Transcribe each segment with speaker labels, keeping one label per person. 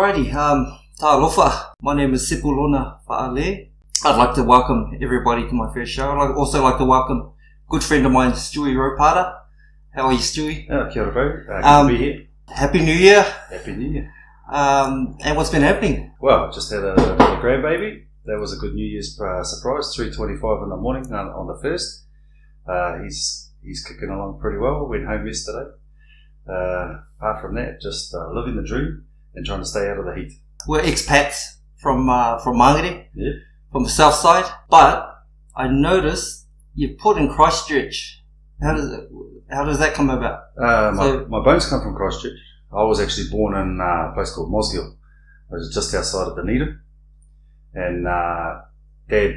Speaker 1: Alrighty, Ta'alofa. My name is Sipulona Fa'ale. I'd like to welcome everybody to my first show. I'd also like to welcome a good friend of mine, Stewart Ropata. How are you, Stewie?
Speaker 2: Kia ora, bro. Good to be here.
Speaker 1: Happy New Year.
Speaker 2: Happy New Year.
Speaker 1: And what's been happening?
Speaker 2: Well, just had a grandbaby. That was a good New Year's surprise. 3:25 in the morning on the 1st. He's kicking along pretty well. Went home yesterday. Apart from that, just living the dream and trying to stay out of the heat.
Speaker 1: We're expats from Māngere,
Speaker 2: Yeah.
Speaker 1: from the south side. But I noticed you put in Christchurch. How does that come about?
Speaker 2: My bones come from Christchurch. I was actually born in a place called Mosgiel. It was just outside of Dunedin. And Dad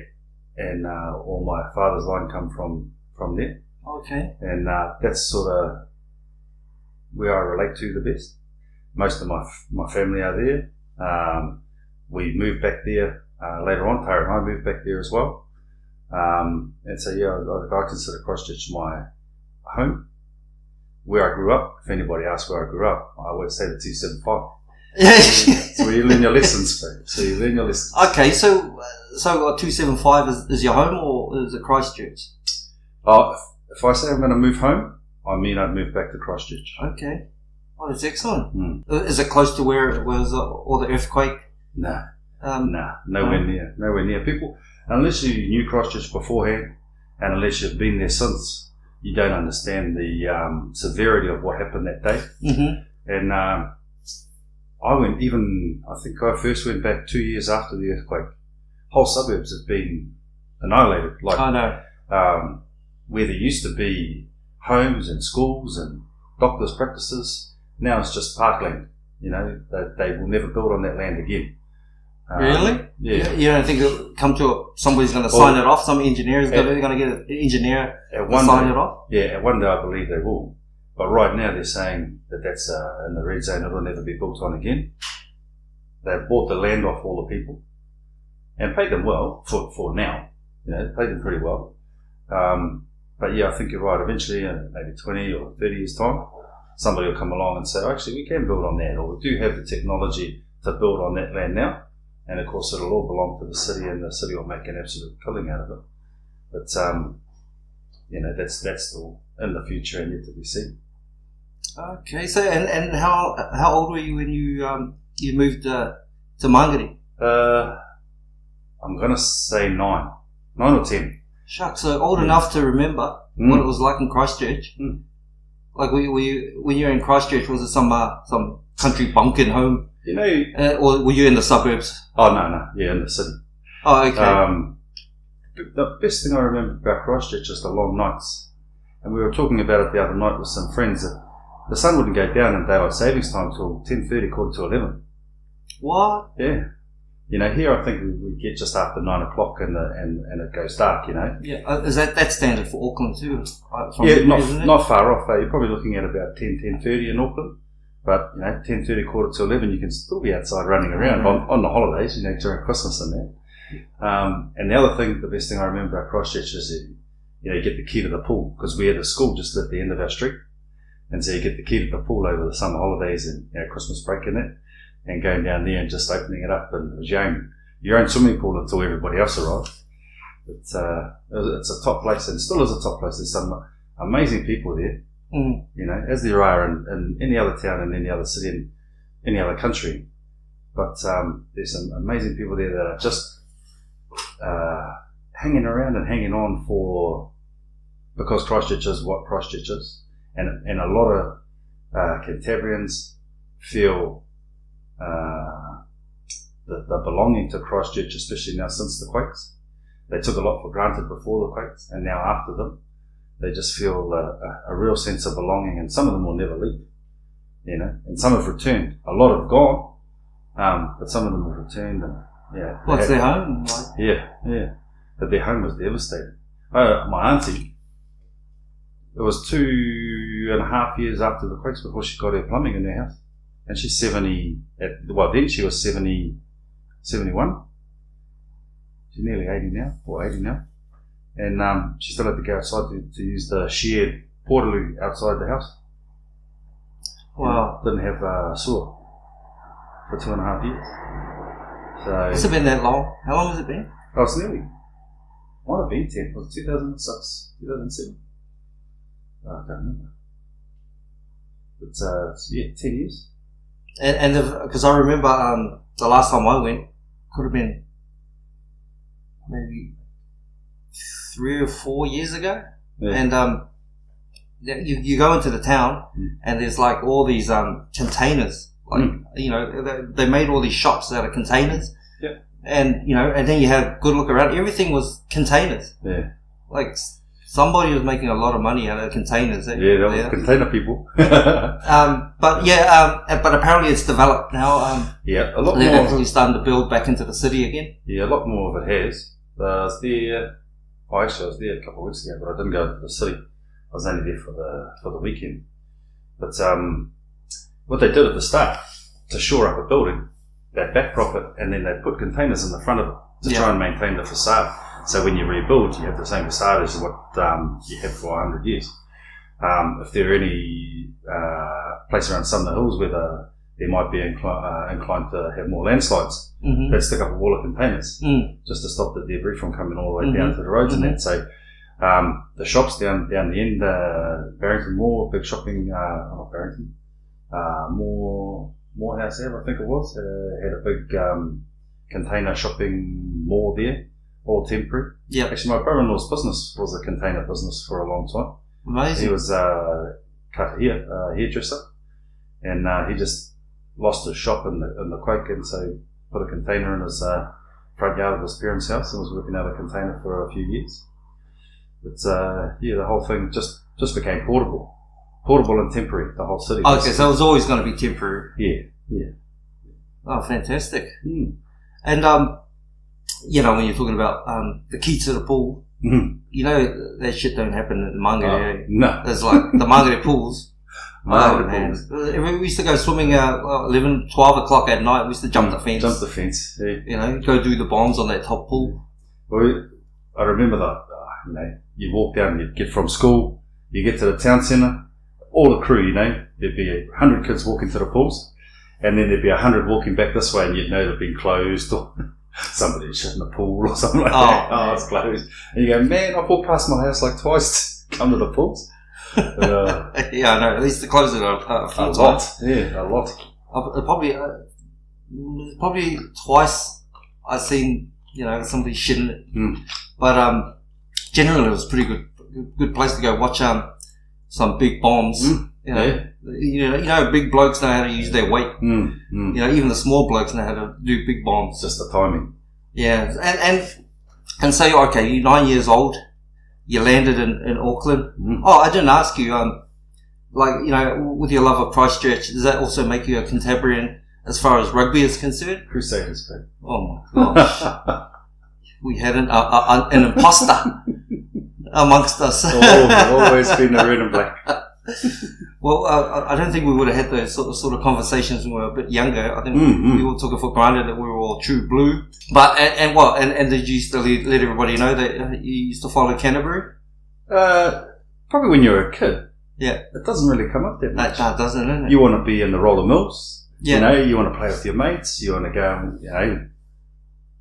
Speaker 2: and all my father's line come from there.
Speaker 1: Okay.
Speaker 2: And that's sort of where I relate to the best. Most of my family are there. We moved back there later on. Tara and I moved back there as well. And so, yeah, I consider Christchurch my home. Where I grew up, if anybody asks where I grew up, I would say the 275. So where you learn your lessons, bro. So you learn your lessons.
Speaker 1: Okay, so 275 is your home, or is it Christchurch?
Speaker 2: If I say I'm going to move home, I mean I'd move back to Christchurch.
Speaker 1: Okay. Oh, that's excellent. Is it close to where it was all the earthquake?
Speaker 2: No. Nowhere near. Nowhere near. People, unless you knew Christchurch beforehand, and unless you've been there since, you don't understand the severity of what happened that day. Mm-hmm. And I think I first went back 2 years after the earthquake. Whole suburbs have been annihilated. Like,
Speaker 1: I know.
Speaker 2: Where there used to be homes and schools and doctors' practices, now it's just parkland. You know, they will never build on that land again.
Speaker 1: Really?
Speaker 2: Yeah.
Speaker 1: You don't think it'll come to somebody's going to sign it off? Some engineer's going to get an engineer to sign it off?
Speaker 2: Yeah, at one day I believe they will. But right now they're saying that that's in the red zone, it'll never be built on again. They've bought the land off all the people and paid them well for now. You know, paid them pretty well. But yeah, I think you're right. Eventually, maybe 20 or 30 years' time, somebody will come along and say, actually, we can build on that, or we do have the technology to build on that land now. And of course, it'll all belong to the city, and the city will make an absolute killing out of it. But you know, that's still in the future and yet to be seen.
Speaker 1: Okay, so and how old were you when you moved to Māngere?
Speaker 2: I'm gonna say 9 or 10.
Speaker 1: Shucks, so old enough to remember what it was like in Christchurch. Like, when you were in Christchurch, was it some country bumpkin home?
Speaker 2: You know,
Speaker 1: or were you in the suburbs?
Speaker 2: Oh no, yeah, in the city.
Speaker 1: Oh, okay.
Speaker 2: The best thing I remember about Christchurch is the long nights, and we were talking about it the other night with some friends. That the sun wouldn't go down in daylight savings time till 10:30, 11:45.
Speaker 1: What?
Speaker 2: Yeah. You know, here I think we get just after 9 o'clock and it goes dark, you know.
Speaker 1: Yeah, is that standard for Auckland too?
Speaker 2: Yeah, not far off. You're probably looking at about 10:30 in Auckland. But, you know, 10:30, 11:45, you can still be outside running around on the holidays, you know, during Christmas and that. And the other thing, the best thing I remember about Christchurch is, you know, you get the key to the pool, because we had a school just at the end of our street. And so you get the key to the pool over the summer holidays and, you know, Christmas break and that. And going down there and just opening it up, and it was your own swimming pool until everybody else arrived. It's a top place, and still is a top place. There's some amazing people there, you know, as there are in any other town, in any other city, in any other country. But there's some amazing people there that are just hanging around and hanging on because Christchurch is what Christchurch is, and a lot of Cantabrians feel the belonging to Christchurch, especially now since the quakes. They took a lot for granted before the quakes, and now after them, they just feel a real sense of belonging, and some of them will never leave, you know, and some have returned. A lot have gone, but some of them have returned, and yeah.
Speaker 1: What's their home like?
Speaker 2: Yeah. But their home was devastated. My auntie, it was 2.5 years after the quakes before she got her plumbing in her house. And she's 70, then she was 71. She's nearly 80 now. And she still had to go outside to use the shared portaloo outside the house.
Speaker 1: Wow.
Speaker 2: Didn't have sewer. for 2.5 years. So
Speaker 1: Has it been that long? How long has it been?
Speaker 2: I was nearly. Might have been 10. Was it 2006, 2007? I can't remember. But 10 years.
Speaker 1: And because I remember the last time I went could have been maybe 3 or 4 years ago.
Speaker 2: Yeah.
Speaker 1: And you go into the town and there's like all these containers. Like you know, they made all these shops out of containers.
Speaker 2: Yeah.
Speaker 1: And you know, and then you had a good look around. Everything was containers.
Speaker 2: Yeah.
Speaker 1: Like somebody was making a lot of money out of containers.
Speaker 2: Yeah, they were container people.
Speaker 1: But apparently it's developed now.
Speaker 2: Yeah, a lot
Speaker 1: they're
Speaker 2: more.
Speaker 1: actually starting to build back into the city again.
Speaker 2: Yeah, a lot more of it has. I was there. Actually, I was there a couple of weeks ago, but I didn't go to the city. I was only there for the weekend. But what they did at the start to shore up a building, they backprop it, and then they put containers in the front of it to try and maintain the facade. So when you rebuild, you have the same facade as what you had for 100 years. If there are any place around some of the hills where they might be inclined to have more landslides, they'd stick up a wall of containers just to stop the debris from coming all the way down to the roads and that. So the shops down the end, Barrington Mall, big shopping, not Barrington, Morehouse Ave, I think it was, had a big container shopping mall there, all temporary.
Speaker 1: Yeah.
Speaker 2: Actually, my brother-in-law's business was a container business for a long time.
Speaker 1: Amazing.
Speaker 2: He was a hairdresser, and he just lost his shop in the quake, and so put a container in his front yard of his parents' house and was working out a container for a few years. But the whole thing just became portable and temporary. The whole city.
Speaker 1: Okay, so it was always going to be temporary.
Speaker 2: Yeah.
Speaker 1: Oh, fantastic. And you know, when you're talking about the key to the pool, you know that shit don't happen at the Mangere.
Speaker 2: No,
Speaker 1: there's like the Mangere pools. Oh man, we used to go swimming 11, 12 o'clock at night. We used to jump the fence.
Speaker 2: Yeah.
Speaker 1: You know, go do the bombs on that top pool.
Speaker 2: Well, I remember that. You know, you walk down, you get from school, you get to the town centre, all the crew. You know, there'd be 100 kids walking to the pools, and then there'd be 100 walking back this way, and you'd know they'd been closed or somebody had shut in the pool or something like that. Oh, it's closed. And you go, man, I've walked past my house like twice to come to the pools. But,
Speaker 1: yeah, I know. At least to close it a few times.
Speaker 2: Lot. Yeah, a lot.
Speaker 1: Probably twice I've seen, you know, somebody shitting it. But generally it was a pretty good place to go watch some big bombs. You know, you know, big blokes know how to use their weight. You know, even the small blokes know how to do big bombs.
Speaker 2: Just the timing.
Speaker 1: Yeah, and so okay, you're 9 years old. You landed in Auckland. Oh, I didn't ask you. Like, you know, with your love of Christchurch, does that also make you a Cantabrian as far as rugby is concerned?
Speaker 2: Crusaders, bro.
Speaker 1: Oh my gosh, we had an imposter amongst us.
Speaker 2: Always been the red and black.
Speaker 1: Well, I don't think we would have had those sort of conversations when we were a bit younger. I think we all took it for granted that we were all true blue. But and did you used to let everybody know that you used to follow Canterbury?
Speaker 2: Probably when you're a kid.
Speaker 1: Yeah,
Speaker 2: it doesn't really come up that much.
Speaker 1: No, it doesn't. Isn't it?
Speaker 2: You want to be in the roller mills.
Speaker 1: Yeah.
Speaker 2: You know, you want to play with your mates. You want to go and, you know,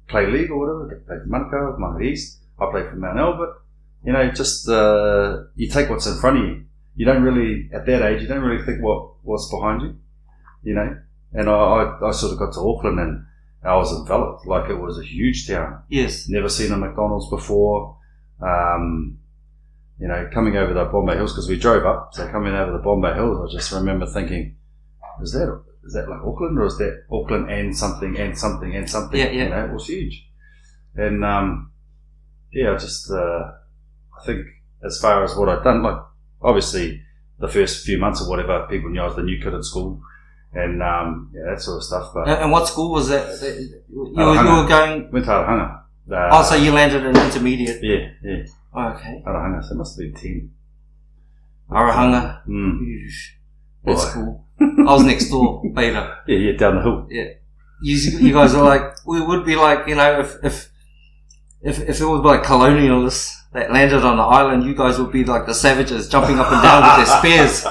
Speaker 2: play league or whatever. Play for Manukau, Mount East. I play for Mount Albert. You know, just you take what's in front of you. You don't really, at that age, you don't really think what's behind you, you know. And I sort of got to Auckland and I was enveloped like it was a huge town.
Speaker 1: Yes.
Speaker 2: Never seen a McDonald's before. You know, coming over the Bombay Hills, because we drove up, so coming over the Bombay Hills, I just remember thinking, is that like Auckland, or is that Auckland and something and something and something?
Speaker 1: Yeah.
Speaker 2: You know, it was huge. And I think as far as what I'd done, like, obviously, the first few months or whatever, people knew I was the new kid at school, and that sort of stuff. But
Speaker 1: and what school was that? You were going?
Speaker 2: Went to Arahanga.
Speaker 1: So you landed in intermediate.
Speaker 2: Yeah.
Speaker 1: Oh, okay.
Speaker 2: Arahanga, so it must have been 10.
Speaker 1: Arahanga. That's cool. I was next door, Beta.
Speaker 2: Yeah, down the hill.
Speaker 1: Yeah. You guys are like, we would be like, you know, if it was like colonialists that landed on the island, you guys would be like the savages jumping up and down with their spears.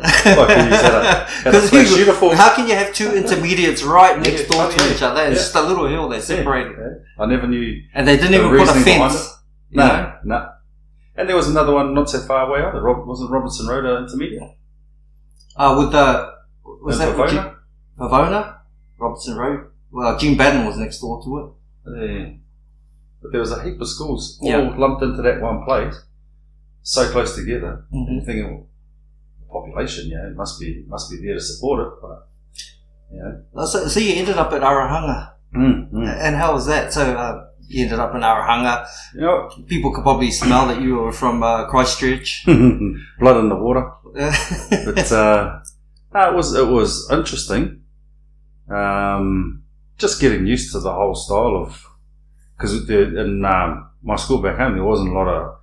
Speaker 2: Like you said, had a fresh uniform.
Speaker 1: How can you have two intermediates right next door to each other? It's just a little hill they separated.
Speaker 2: Yeah. I never knew.
Speaker 1: And they didn't even put a fence.
Speaker 2: No. And there was another one not so far away either. Wasn't Robinson Road an intermediate?
Speaker 1: Was that
Speaker 2: Pavona?
Speaker 1: Pavona? Robinson Road? Well, Jim Baden was next door to it.
Speaker 2: Yeah. But there was a heap of schools all lumped into that one place, so close together.
Speaker 1: Mm-hmm.
Speaker 2: You're thinking, well, the population, it must be there to support it. But
Speaker 1: So you ended up at Arahanga, and how was that? So you ended up in Arahanga. People could probably smell that you were from Christchurch.
Speaker 2: Blood in the water. But it was interesting. Just getting used to the whole style of. Because in my school back home, there wasn't a lot of,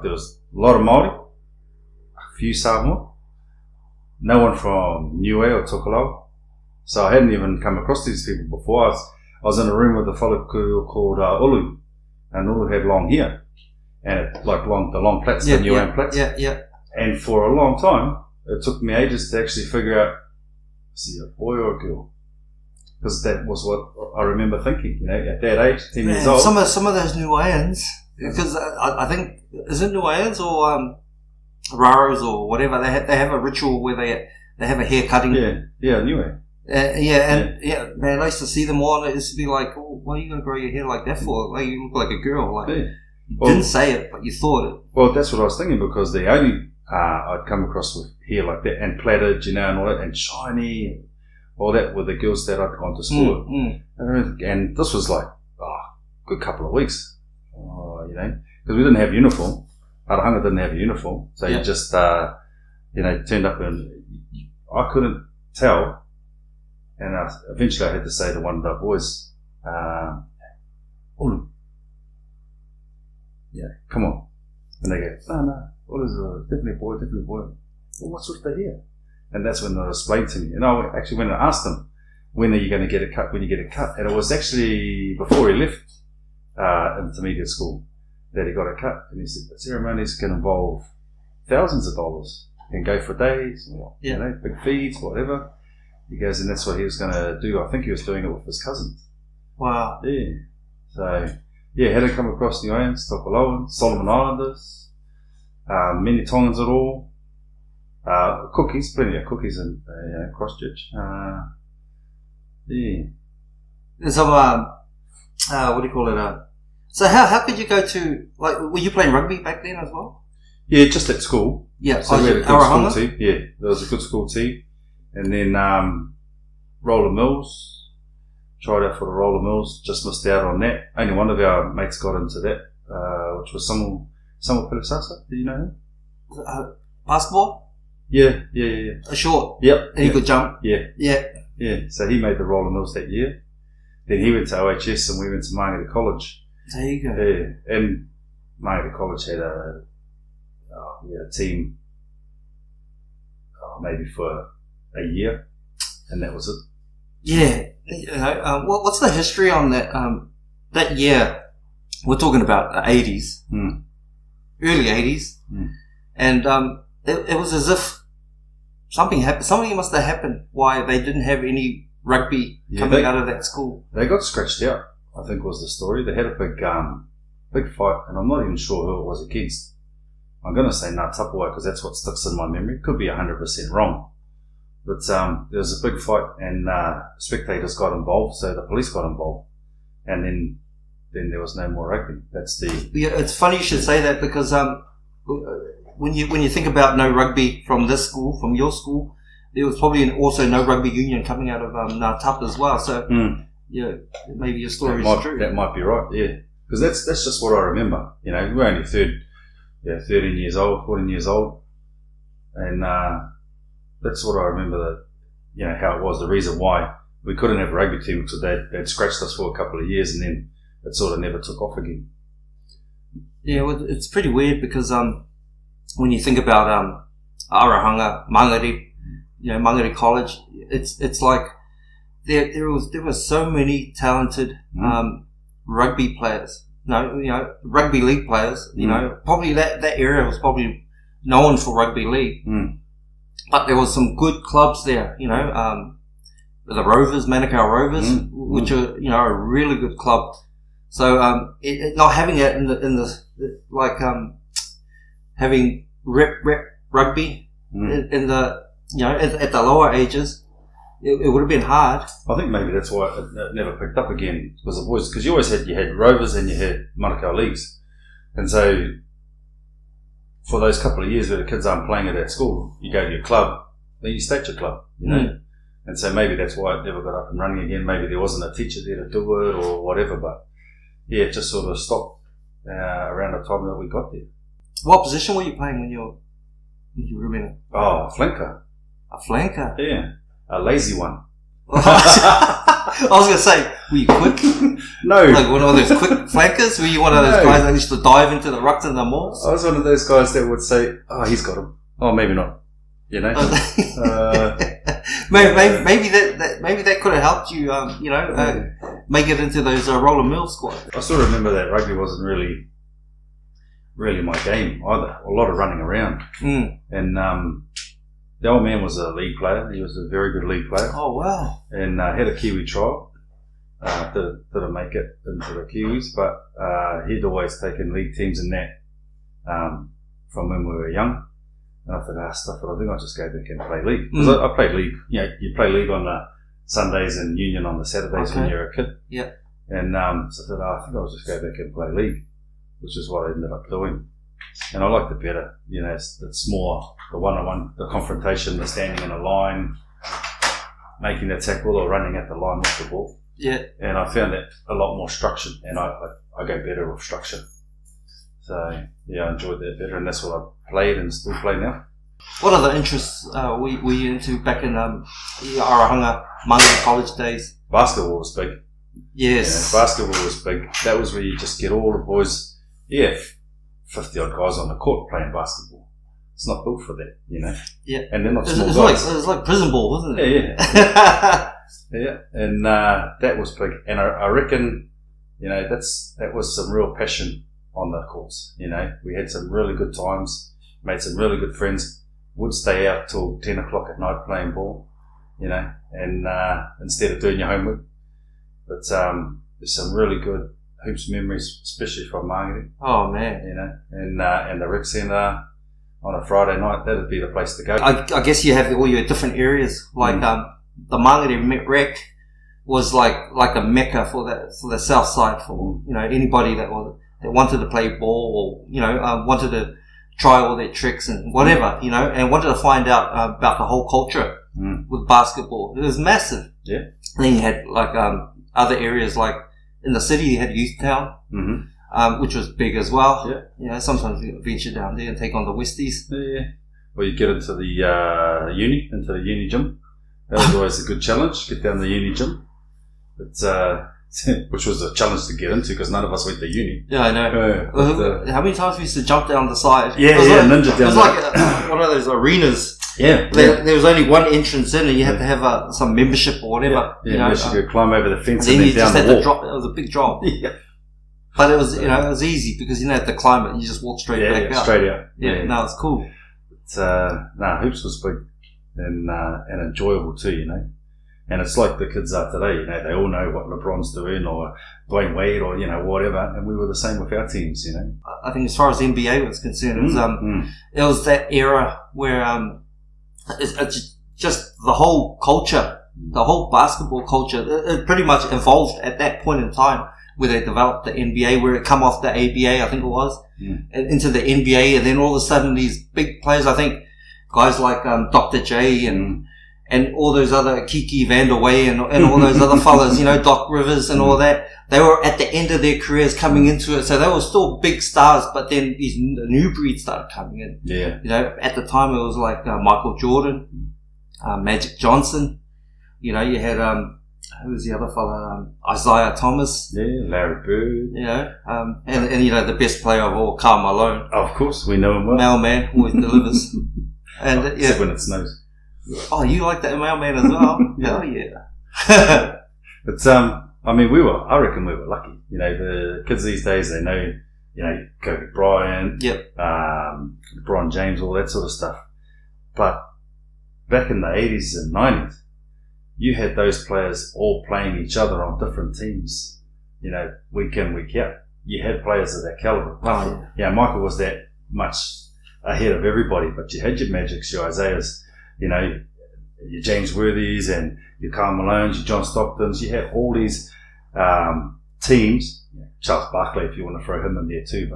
Speaker 2: there was a lot of Māori, a few Samoa, no one from Niue or Tokelau. So I hadn't even come across these people before. I was in a room with a fellow called Ulu, and Ulu had long hair, and the long plaits, the Niuean plaits.
Speaker 1: Yeah.
Speaker 2: And for a long time, it took me ages to actually figure out, is he a boy or a girl? Because that was what I remember thinking, at that age, 10 years old.
Speaker 1: Some of those Niueans, because I think, is it Niueans or Raros or whatever, they have a ritual where they have a hair cutting.
Speaker 2: Yeah, Niue.
Speaker 1: Man, I used to see them all, and it used to be like, oh, why are you going to grow your hair like that for? Like, you look like a girl. You didn't say it, but you thought it.
Speaker 2: Well, that's what I was thinking, because the only I'd come across with hair like that, and plaited, and all that, and shiny, all that were the girls that I'd gone to school with. And this was like, a good couple of weeks, because we didn't have uniform. Arahanga didn't have a uniform. So you just, turned up, and I couldn't tell. And eventually I had to say to one of the boys, Ulu, come on. And they go, no, Ulu's definitely a boy. Well, what's with the hair? And that's when they explained to me. And I actually went and asked them, when are you going to get it cut? When you get it cut? And it was actually before he left intermediate school that he got it cut. And he said, the ceremonies can involve thousands of dollars. Can go for days, big feeds, whatever. He goes, and that's what he was going to do. I think he was doing it with his cousins.
Speaker 1: Wow.
Speaker 2: Yeah. So, hadn't come across Niueans, Tokelauans, Solomon Islanders, many Tongans at all. Cookies, plenty of cookies in Christchurch.
Speaker 1: Some, what do you call it? So how could you go to, were you playing rugby back then as well?
Speaker 2: Yeah, just at school.
Speaker 1: Yeah,
Speaker 2: so we had a good school team. Yeah, there was a good school team. And then Roller Mills, tried out for the Roller Mills, just missed out on that. Only one of our mates got into that, which was Samuel Pelisasa. Did you know him?
Speaker 1: Basketball?
Speaker 2: Yeah.
Speaker 1: A short?
Speaker 2: Yep.
Speaker 1: And he could jump?
Speaker 2: Yeah. So he made the Roller Mills that year. Then he went to OHS and we went to Mangere College.
Speaker 1: There you go.
Speaker 2: Yeah. And Mangere College had a team maybe for a year, and that was it.
Speaker 1: Yeah. What's the history on that? That year, we're talking about the 80s, early 80s, and it was as if something happened. Something must have happened why they didn't have any rugby coming out of that school.
Speaker 2: They got scratched out, I think was the story. They had a big fight, and I'm not even sure who it was against. I'm going to say Ngā Tapua because that's what sticks in my memory. Could be 100% wrong. But there was a big fight, and spectators got involved, so the police got involved, and then there was no more rugby.
Speaker 1: It's funny you should say that because when you think about no rugby from this school, from your school, there was probably also no rugby union coming out of Ngā Tapa as well. So maybe your story is true.
Speaker 2: That might be right. Yeah, because that's just what I remember. We're only 13 years old, 14 years old, and that's what I remember. That how it was. The reason why we couldn't have a rugby team because they'd scratched us for a couple of years, and then it sort of never took off again.
Speaker 1: Yeah, well, it's pretty weird because when you think about Arahanga, Mangere, Mangere College, it's like there was so many talented rugby players. Rugby league players. Probably that area was probably known for rugby league. but there was some good clubs there, the Rovers, Manukau Rovers, which are, a really good club. So, not having it having rep rugby in the, at the lower ages, it would have been hard.
Speaker 2: I think maybe that's why it never picked up again, because you always had Rovers and you had Manukau leagues, and so for those couple of years where the kids aren't playing at that school, you go to your club, then you stay at your club, and so maybe that's why it never got up and running again. Maybe there wasn't a teacher there to do it or whatever, but yeah, it just sort of stopped around the time that we got there.
Speaker 1: What position were you playing when you were in it?
Speaker 2: Oh, flanker.
Speaker 1: A flanker?
Speaker 2: Yeah. A lazy one.
Speaker 1: I was going to say, were you quick?
Speaker 2: No.
Speaker 1: Like one of those quick flankers? Were you one of those guys that used to dive into the rucks and the malls?
Speaker 2: I was one of those guys that would say, oh, he's got him. Oh, maybe not. Maybe that could have helped you, make it into those roller mill squad. I still remember that rugby wasn't really my game either. A lot of running around. And the old man was a league player. He was a very good league player.
Speaker 1: Oh, wow.
Speaker 2: And had a Kiwi trial. Didn't make it into the Kiwis, but he'd always taken league teams in that from when we were young. And I thought, I think I'll just go back and play league. Because I played league. You play league on the Sundays and union on the Saturdays when you're a kid.
Speaker 1: Yeah.
Speaker 2: And so I thought, I think I'll just go back and play league, which is what I ended up doing. And I liked it better. It's more the one-on-one, the confrontation, the standing in a line, making the tackle or running at the line with the ball.
Speaker 1: Yeah.
Speaker 2: And I found that a lot more structured, and I go better with structure. So, yeah, I enjoyed that better, and that's what I played and still play now.
Speaker 1: What other interests were you into back in Arahanga, Mangere college days?
Speaker 2: Basketball was big.
Speaker 1: Yes.
Speaker 2: Basketball was big. That was where you just get all the boys, 50 odd guys on the court playing basketball. It's not built for that,
Speaker 1: Yeah.
Speaker 2: And they're not small guys.
Speaker 1: It was like prison ball, wasn't it?
Speaker 2: Yeah. Yeah. And that was big. And I reckon, that was some real passion on the courts. We had some really good times, made some really good friends, would stay out till 10 o'clock at night playing ball, and instead of doing your homework. But there's some really good hoops memories, especially from Mangere.
Speaker 1: Oh, man.
Speaker 2: And the rec centre on a Friday night, that'd be the place to go.
Speaker 1: I guess you have all your different areas. Like the Mangere rec was like a mecca for the south side for anybody that wanted to play ball or wanted to try all their tricks and whatever, and wanted to find out about the whole culture with basketball. It was massive.
Speaker 2: Yeah.
Speaker 1: And then you had like other areas like in the city you had Youth Town, which was big as well.
Speaker 2: Yeah.
Speaker 1: Sometimes you venture down there and take on the Westies.
Speaker 2: Yeah. Well, you get into the uni gym. That was always a good challenge. Get down the uni gym. Which was a challenge to get into because none of us went to uni.
Speaker 1: Yeah, I know. How many times we used to jump down the side?
Speaker 2: Yeah, ninja down.
Speaker 1: It was like one of those arenas.
Speaker 2: Yeah.
Speaker 1: There was only one entrance in, and you had to have some membership or whatever.
Speaker 2: Yeah, you could climb over the fence
Speaker 1: and then you
Speaker 2: down
Speaker 1: just
Speaker 2: the
Speaker 1: had
Speaker 2: wall.
Speaker 1: to drop. It was a big drop.
Speaker 2: Yeah.
Speaker 1: But it was, it was easy because you didn't have to climb it. You just walk straight back out.
Speaker 2: Straight out.
Speaker 1: Yeah, no, it's cool.
Speaker 2: Hoops was big and enjoyable too, And it's like the kids are today, they all know what LeBron's doing or Dwayne Wade or, whatever. And we were the same with our teams,
Speaker 1: I think as far as the NBA was concerned, it was that era where, it's just the whole culture, the whole basketball culture, it pretty much evolved at that point in time where they developed the NBA, where it come off the ABA, I think it was, and into the NBA. And then all of a sudden these big players, I think guys like, Dr. J and all those other Kiki Vanderway and all those other fellas, Doc Rivers and all that, they were at the end of their careers coming into it. So they were still big stars, but then the new breed started coming in.
Speaker 2: Yeah.
Speaker 1: At the time it was like Michael Jordan, Magic Johnson. You had, who was the other fella? Isaiah Thomas.
Speaker 2: Yeah, Larry Bird.
Speaker 1: And the best player of all, Karl Malone.
Speaker 2: Of course, we know him well.
Speaker 1: Mailman, always delivers. And
Speaker 2: except when it snows.
Speaker 1: Oh, you like that mailman as well? Hell yeah.
Speaker 2: But, I reckon we were lucky. The kids these days, they know, Kobe Bryant, LeBron James, all that sort of stuff. But back in the 80s and 90s, you had those players all playing each other on different teams, week in, week out. You had players of that caliber.
Speaker 1: Oh,
Speaker 2: yeah. Michael was that much ahead of everybody, but you had your Magics, your Isaiahs, your James Worthies and your Karl Malones, your John Stocktons. You had all these teams, Charles Barkley if you want to throw him in there too,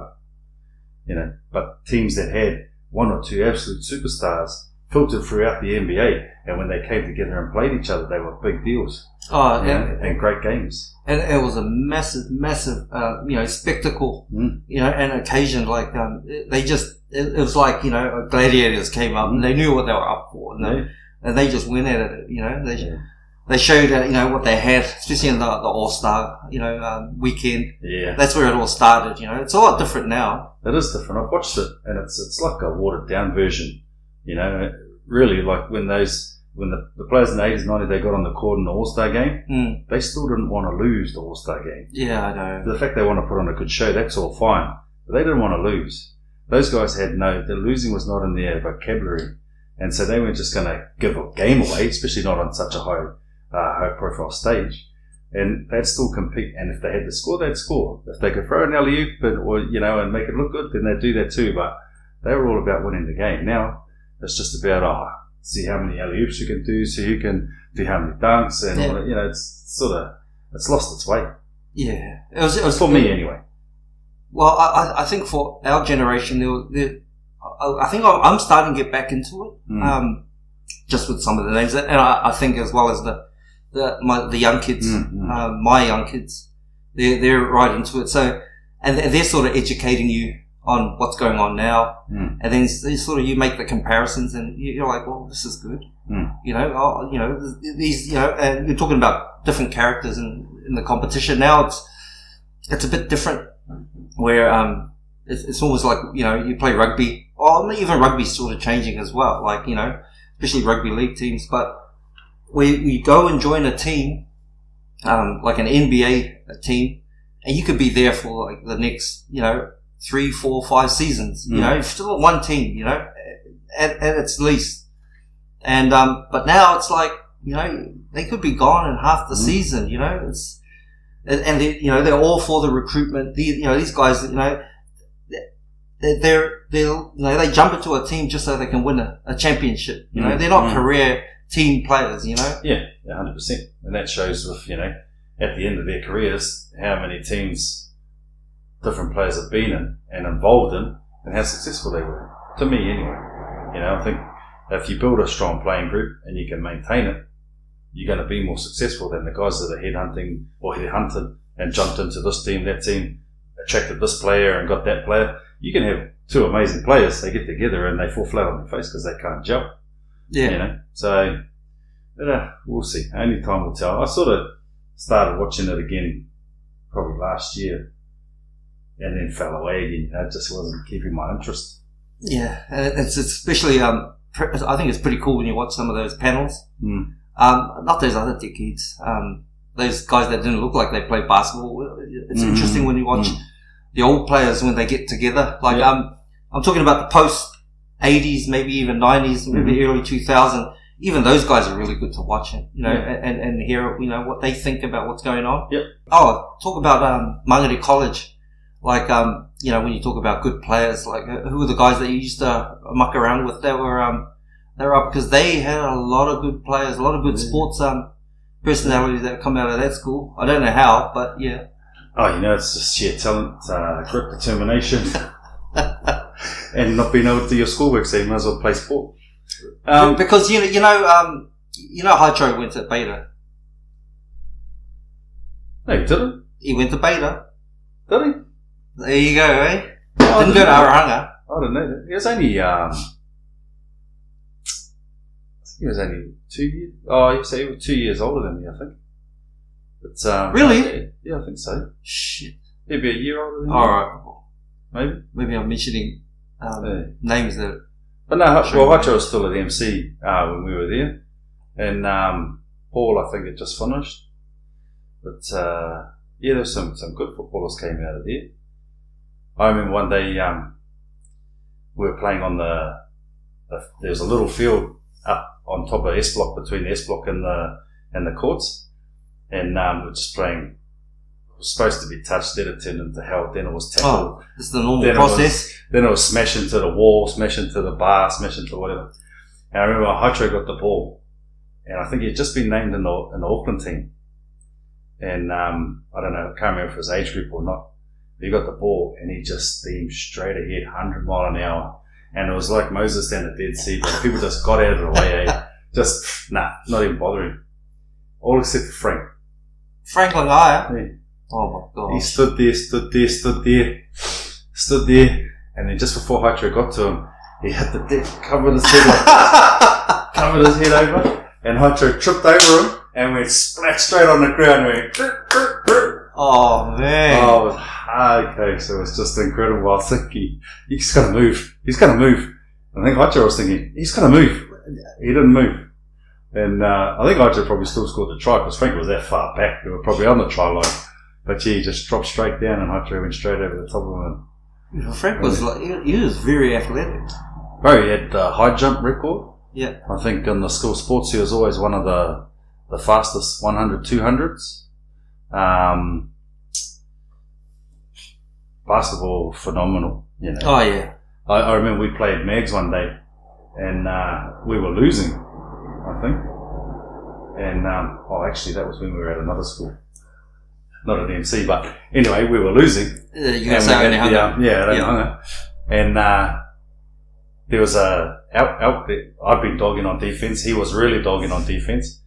Speaker 2: but teams that had one or two absolute superstars filtered throughout the NBA, and when they came together and played each other, they were big deals.
Speaker 1: Oh,
Speaker 2: and great games.
Speaker 1: And it was a massive, spectacle, an occasion. Like, it was like, gladiators came up and they knew what they were up for, and they just went at it, They showed, what they had, especially in the All-Star, weekend.
Speaker 2: Yeah.
Speaker 1: That's where it all started, It's a lot different now.
Speaker 2: It is different. I've watched it, and it's like a watered down version, really, like when the players in the 80s and 90s, they got on the court in the All-Star game, they still didn't want to lose the All-Star game.
Speaker 1: Yeah, I know.
Speaker 2: The fact they want to put on a good show, that's all fine. But they didn't want to lose. Those guys the losing was not in their vocabulary. And so they weren't just going to give a game away, especially not on such a high profile stage. And they'd still compete. And if they had to score, they'd score. If they could throw an alley-oop and make it look good, then they'd do that too. But they were all about winning the game. Now, it's just about, see how many alley-oops you can do, see who can do how many dunks, and all that. It's lost its way.
Speaker 1: Yeah. It was
Speaker 2: for me anyway.
Speaker 1: Well, I think for our generation, I think I'm starting to get back into it, just with some of the names, and I think as well as the young kids, my young kids, they're right into it. So, and they're sort of educating you on what's going on now, and then you make the comparisons, and you're like, well, this is good, these, and you're talking about different characters in the competition. Now it's a bit different, where it's almost like you play rugby, or even rugby's sort of changing as well, like especially rugby league teams, but we go and join a team, like an NBA team, and you could be there for like the next 3, 4, 5 seasons. You're still at one team, at its least. And but now it's like they could be gone in half the season. It's and they're all for the recruitment. These guys, they jump into a team just so they can win a championship. They're not career team players.
Speaker 2: Yeah, 100%. And that shows with at the end of their careers how many teams different players have been in and involved in, and how successful they were. To me, anyway. I think if you build a strong playing group and you can maintain it, you're going to be more successful than the guys that are headhunting or headhunted and jumped into this team, that team, attracted this player and got that player. You can have two amazing players, they get together and they fall flat on their face because they can't jump.
Speaker 1: Yeah.
Speaker 2: So, we'll see. Only time will tell. I sort of started watching it again probably last year, and then fell away again. It just wasn't keeping my interest.
Speaker 1: Yeah, and it's especially, I think it's pretty cool when you watch some of those panels. Not those other dickheads. Those guys that didn't look like they played basketball. It's interesting when you watch the old players when they get together. Like, I'm talking about the post 80s, maybe even 90s, maybe early 2000. Even those guys are really good to watch, and hear, what they think about what's going on.
Speaker 2: Yep.
Speaker 1: Oh, talk about, Mangere College. Like, when you talk about good players, like, who were the guys that you used to muck around with? They were up because they had a lot of good players, a lot of good sports, personalities that come out of that school. I don't know how, but yeah.
Speaker 2: Oh, it's just sheer talent, grit, determination, and not being able to do your schoolwork, so you might as well play sport.
Speaker 1: Because, Haicho went to Beta.
Speaker 2: No, he didn't.
Speaker 1: He went to Beta.
Speaker 2: Did he?
Speaker 1: There you go, eh? Didn't go to Arahanga.
Speaker 2: I didn't know that. He was only, I think he was only 2 years. Oh, so he was 2 years older than me, I think. But,
Speaker 1: really?
Speaker 2: Yeah, I think so.
Speaker 1: Shit.
Speaker 2: Maybe a year older than me.
Speaker 1: Alright. Maybe I'm mentioning, names that.
Speaker 2: But no, Hacho was still at MC, when we were there. And, Paul, I think it just finished. But, there's some good footballers came out of there. I remember one day, we were playing on there was a little field up on top of S block, between the S block and the courts, and we're just playing. It was supposed to be touched, then it turned into hell, then it was tackle.
Speaker 1: Oh, it's the normal process.
Speaker 2: Then it was smash into the wall, smash into the bar, smash into whatever. And I remember Hydro got the ball, and I think he'd just been named in the Auckland team. And I don't know, I can't remember if it was age group or not. But he got the ball, and he just steamed straight ahead, 100 mile an hour. And it was like Moses down the Dead Sea, but people just got out of the way, Just, not even bothering. All except for Frank.
Speaker 1: Frank Langaya?
Speaker 2: Yeah.
Speaker 1: Oh my god.
Speaker 2: He stood there, and then just before Hydro got to him, he hit the deck, covered his head over, and Hydro tripped over him, and went splat straight on the ground, and went,
Speaker 1: oh man.
Speaker 2: Oh, it was hard case. It was just incredible. I was thinking, he's got to move. He's going to move. I think Hydro was thinking, he's going to move. He didn't move. And I think Hydro probably still scored the try because Frank was that far back. They were probably on the try line. But yeah, he just dropped straight down and Hydro went straight over the top of him.
Speaker 1: Frank was he was very athletic.
Speaker 2: Bro, he had the high jump record.
Speaker 1: Yeah.
Speaker 2: I think in the school sports he was always one of the fastest 100, 200s. Basketball, phenomenal,
Speaker 1: Oh yeah.
Speaker 2: I remember we played Mags one day and we were losing, I think. And actually that was when we were at another school. Not at MC, but anyway, we were losing.
Speaker 1: You can say only hunger.
Speaker 2: And there was I'd been dogging on defense. He was really dogging on defense.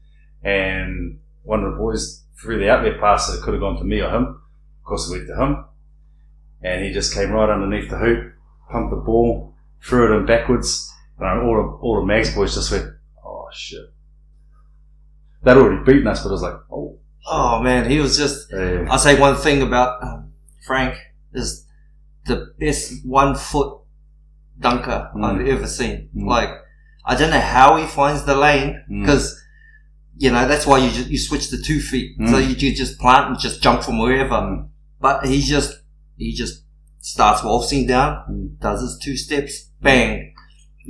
Speaker 2: And one of the boys threw the outlet pass that could have gone to me or him. Of course, it went to him. And he just came right underneath the hoop, pumped the ball, threw it in backwards. And all the Mags boys just went, oh shit. They'd already beaten us, but I was like, oh.
Speaker 1: Oh man, he was just.
Speaker 2: Yeah.
Speaker 1: I'll say one thing about Frank is the best 1 foot dunker I've ever seen. Like, I don't know how he finds the lane because that's why you switch to 2 feet, so you just plant and just jump from wherever. But he just starts waltzing down, does his 2 steps, bang,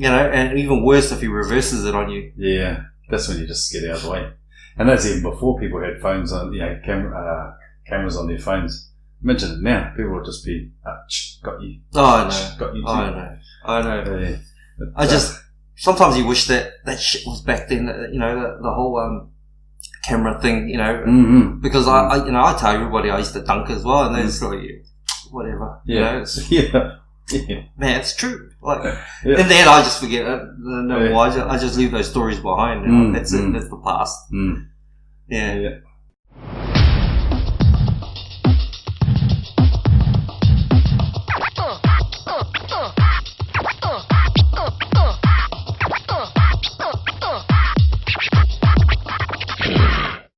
Speaker 1: and even worse if he reverses it on you.
Speaker 2: Yeah, that's when you just get out of the way. And that's even before people had phones on, cameras on their phones. Imagine it now. People would just be, got you.
Speaker 1: Oh, I know.
Speaker 2: Got you too.
Speaker 1: I know.
Speaker 2: Yeah.
Speaker 1: I just, sometimes you wish that shit was back then, the whole, camera thing, because I tell everybody I used to dunk as well, and they're just like, whatever. Man, it's true. Like, and then I just forget it. I just leave those stories behind. That's it. That's the past.
Speaker 2: Yeah.